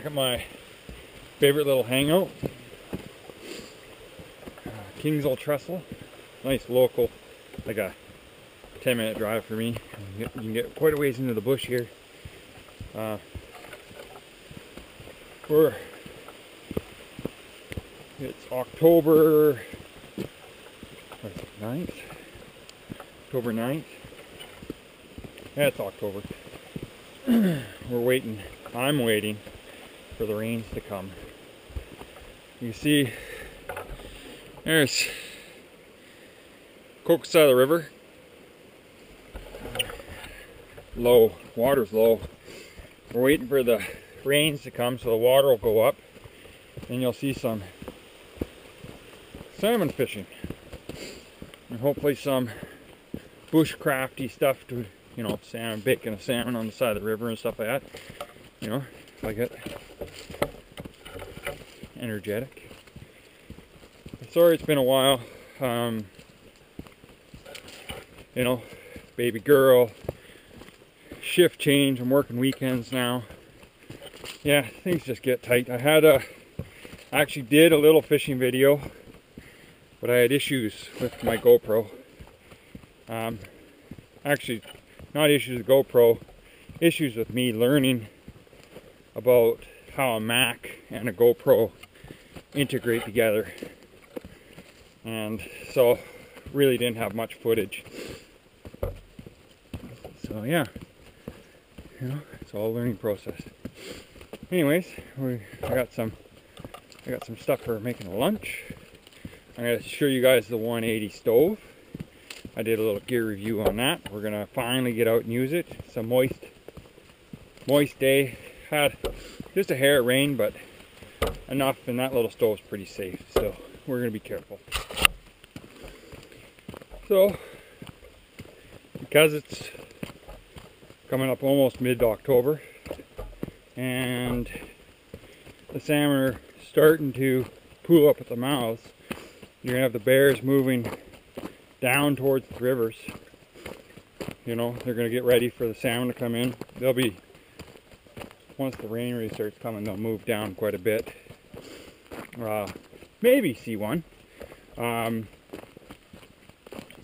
at my favorite little hangout, Kingsville Trestle. Nice local, like a 10-minute drive for me. You can get quite a ways into the bush here. It's October 9th. October 9th. Yeah, it's October. We're waiting. I'm waiting for the rains to come. You see, there's Coke side of the river. Low, water's low. We're waiting for the rains to come so the water will go up, and you'll see some salmon fishing, and hopefully some bushcrafty stuff to, you know, salmon, baking a salmon on the side of the river and stuff like that. You know, like it. Energetic. Sorry it's been a while. You know, baby girl, shift change, I'm working weekends now. Yeah, things just get tight. I actually did a little fishing video, but I had issues with my GoPro. Actually, not issues with GoPro, issues with me learning about how a Mac and a GoPro integrate together. And so, really didn't have much footage. So yeah, you know, it's all a learning process. Anyways, I got some stuff for making lunch. I'm going to show you guys the 180 stove. I did a little gear review on that. We're going to finally get out and use it. It's a moist day. Had just a hair of rain, but enough, and that little stove's pretty safe, so we're going to be careful. So, because it's coming up almost mid-October, and the salmon are starting to pool up at the mouths, you're going to have the bears moving down towards the rivers. You know, they're going to get ready for the salmon to come in. They'll be, once the rain really starts coming, they'll move down quite a bit. Maybe see one.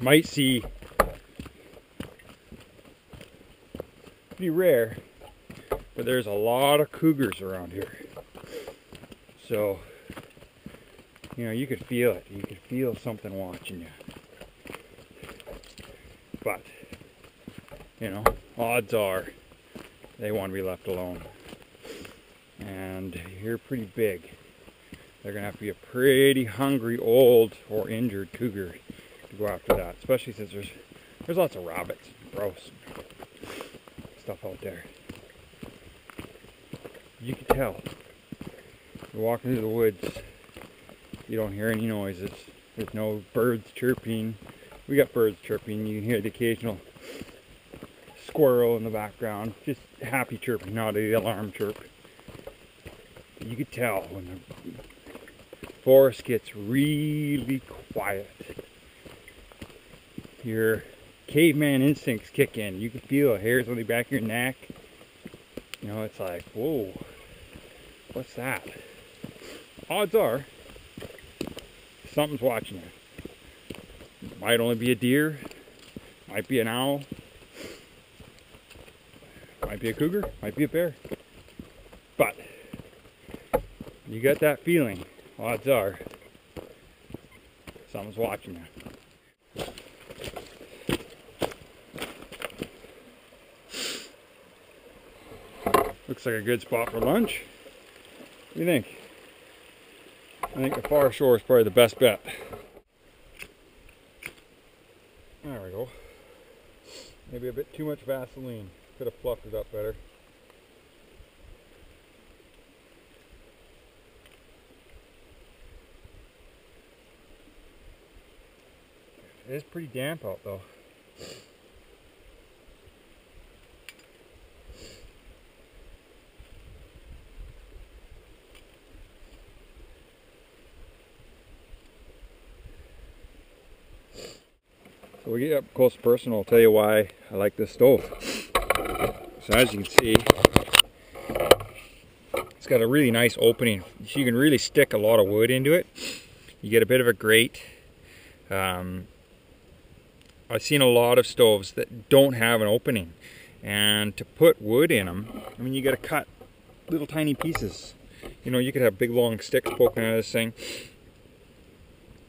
Might see, pretty rare, but there's a lot of cougars around here. So, you know, you could feel it. You could feel something watching you. But, you know, odds are they want to be left alone. And you're pretty big. They're going to have to be a pretty hungry, old, or injured cougar to go after that. Especially since there's lots of rabbits and grouse stuff out there. You can tell. You're walking through the woods, you don't hear any noises. There's no birds chirping. We got birds chirping. You can hear the occasional squirrel in the background. Just happy chirping, not the alarm chirp. You could tell when the forest gets really quiet. Your caveman instincts kick in. You can feel hairs on the back of your neck. You know, it's like, whoa, what's that? Odds are, something's watching you. It might only be a deer, might be an owl, might be a cougar, might be a bear. But you get that feeling, odds are, something's watching you. Looks like a good spot for lunch. What do you think? I think the far shore is probably the best bet. There we go. Maybe a bit too much Vaseline. Could have fluffed it up better. It is pretty damp out though. So we get up close and personal, I'll tell you why I like this stove. So as you can see, It's got a really nice opening, so you can really stick a lot of wood into it. You get a bit of a grate. I've seen a lot of stoves that don't have an opening, and to put wood in them, I mean, you got to cut little tiny pieces. You know, you could have big long sticks poking out of this thing,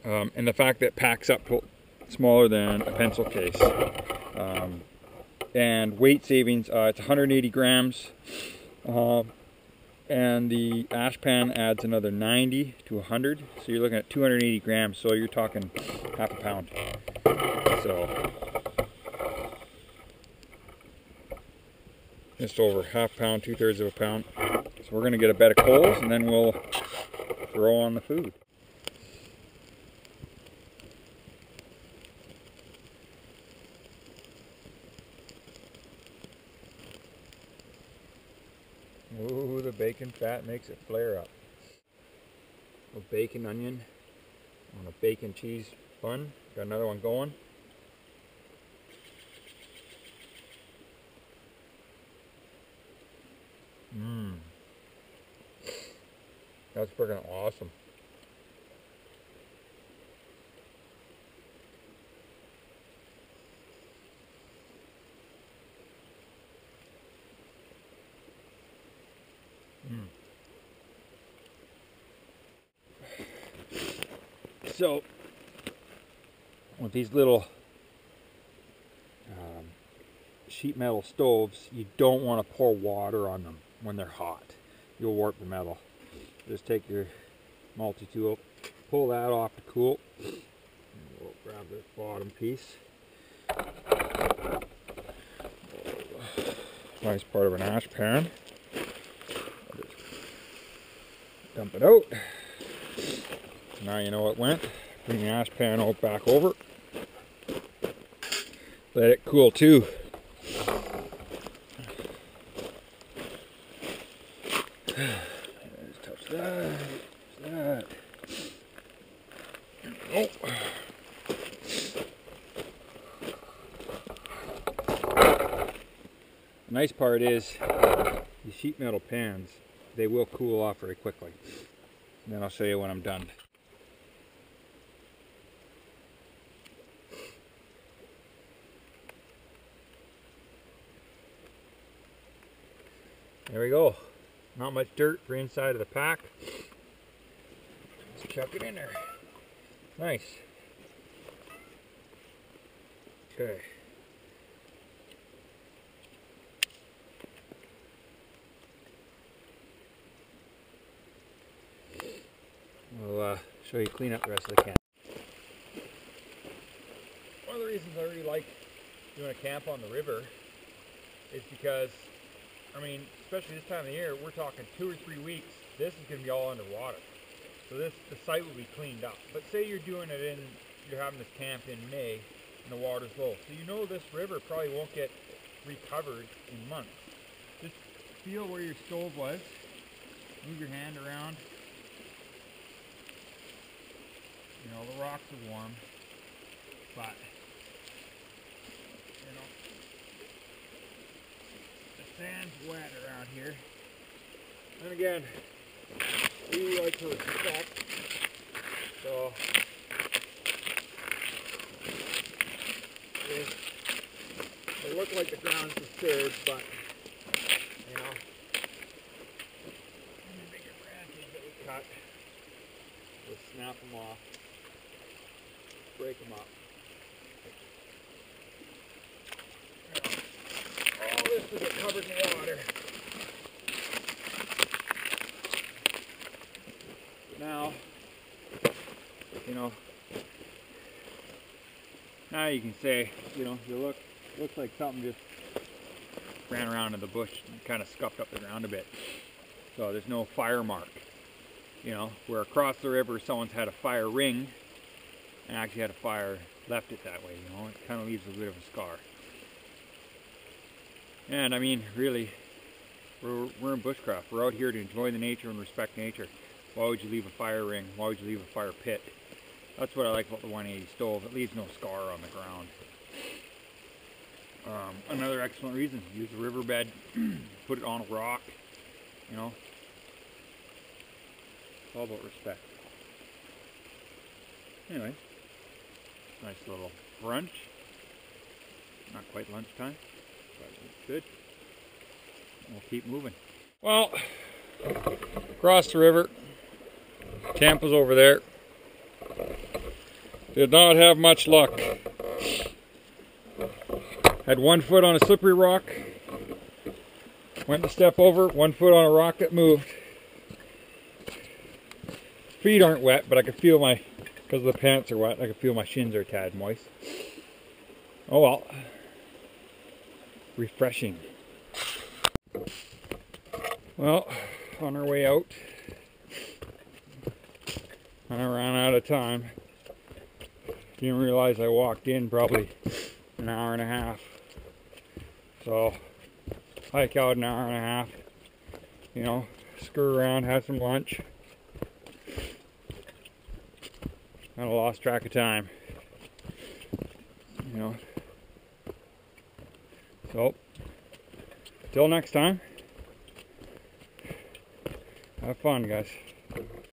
and the fact that it packs up smaller than a pencil case. And weight savings, it's 180 grams, and the ash pan adds another 90 to 100, so you're looking at 280 grams, so you're talking half a pound. So just over half pound, 2/3 of a pound. So we're going to get a bed of coals, and then we'll throw on the food. Ooh, the bacon fat makes it flare up. A bacon onion on a bacon cheese bun. Got another one going. Mmm. That's freaking awesome. So, with these little sheet metal stoves, you don't want to pour water on them when they're hot. You'll warp the metal. Just take your multi-tool, pull that off to cool. And we'll grab this bottom piece. Nice part of an ash pan. Dump it out. Now you know it went. Bring the ash pan out back over. Let it cool too. Just touch that. Touch that. Oh. The nice part is these sheet metal pans, they will cool off very quickly. And then I'll show you when I'm done. There we go. Not much dirt for inside of the pack. Let's chuck it in there. Nice. Okay. We'll show you clean up the rest of the camp. One of the reasons I really like doing a camp on the river is because, I mean, especially this time of the year, we're talking 2 or 3 weeks, this is going to be all underwater. So the site will be cleaned up. But say you're doing it you're having this camp in May and the water's low. So you know this river probably won't get recovered in months. Just feel where your stove was. Move your hand around. You know, the rocks are warm, but, you know, the sand's wet around here. And again, we like to respect, so it look like the ground's disturbed, but, you know, any bigger branches that we cut, we'll snap them off. Break them up. All this will get covered in water. Now, you know, now you can say, you know, looks like something just ran around in the bush and kind of scuffed up the ground a bit. So there's no fire mark. You know, where across the river someone's had a fire ring and actually had a fire, left it that way, you know, it kind of leaves a bit of a scar. And I mean, really, we're in bushcraft. We're out here to enjoy the nature and respect nature. Why would you leave a fire ring? Why would you leave a fire pit? That's what I like about the 180 stove. It leaves no scar on the ground. Another excellent reason, use a riverbed, put it on a rock, you know, all about respect. Anyway, nice little brunch. Not quite lunchtime, but it's good. We'll keep moving. Well, across the river, camp was over there. Did not have much luck. Had one foot on a slippery rock. Went to step over, one foot on a rock that moved. Feet aren't wet, but I could feel my, because the pants are wet, I could feel my shins are a tad moist. Oh well. Refreshing. Well, on our way out, I ran out of time. Didn't realize I walked in probably an hour and a half. So, hike out an hour and a half, you know, screw around, have some lunch. Kind of lost track of time, you know. So, till next time, have fun, guys.